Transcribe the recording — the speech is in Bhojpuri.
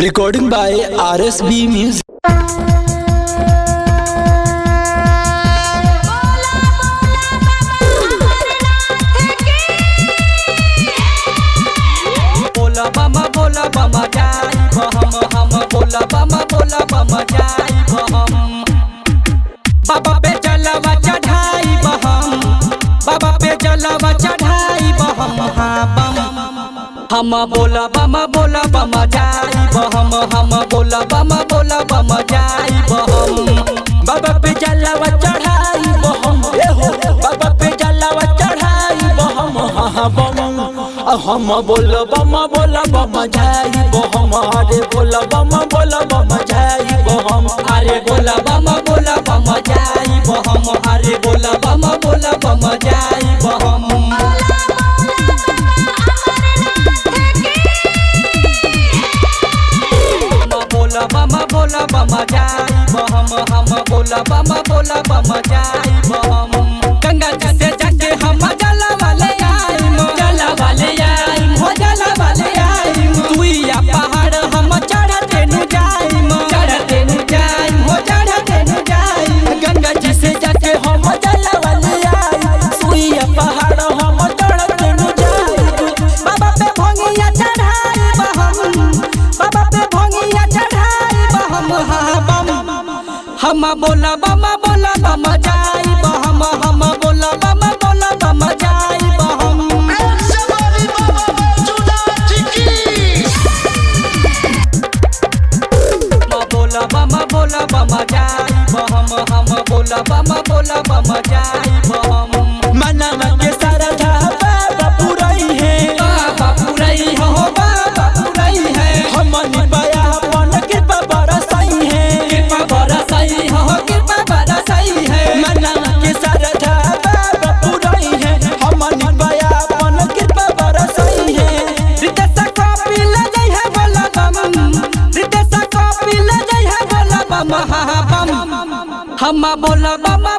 Recording by RSB Music. बोला बमा जाई हम बोला बमा जाई हम बाबा पे जलवा चढ़ाई हम बाबा पे जलवा चढ़ाई हम हम बोला बमा जाई हम बोला बमा जाई हम बाबा पे जलवा चढ़ाई बाबा पे जलवा चढ़ाई हम बोला बमा जाई हम अरे बोला बमा जाई हम अरे बोला बमा जाई हम अरे बोला बमा जाई हम बोला बमा जाई हम बोला बमा जाई हम गंगा जी से जाके हम जलवा ले आई हो जलवा ले आई दुइया पहाड़ हम चढ़ते नु जाई हो चढ़ते नु जाई गंगा जी से जाके हम जलवा ले आई दुइया पहाड़ हम चढ़ते नु जाई बाबा पे भंगिया चढ़ाई हम बाबा पे भंगिया चढ़ाई हम बोला बमा जाई हम बोला बमा जाई हम बोला बमा जाई हम बोला बमा जाई हम मनवा के सारा बाबा पुरई है हमनी पाया अपन कृपा बरसाई है मनवा के सारा बाबा पुरई है हमनी पाया अपन कृपा बरसाई है रितेश कॉपी ले जाई है बोला बम हम बोला बमा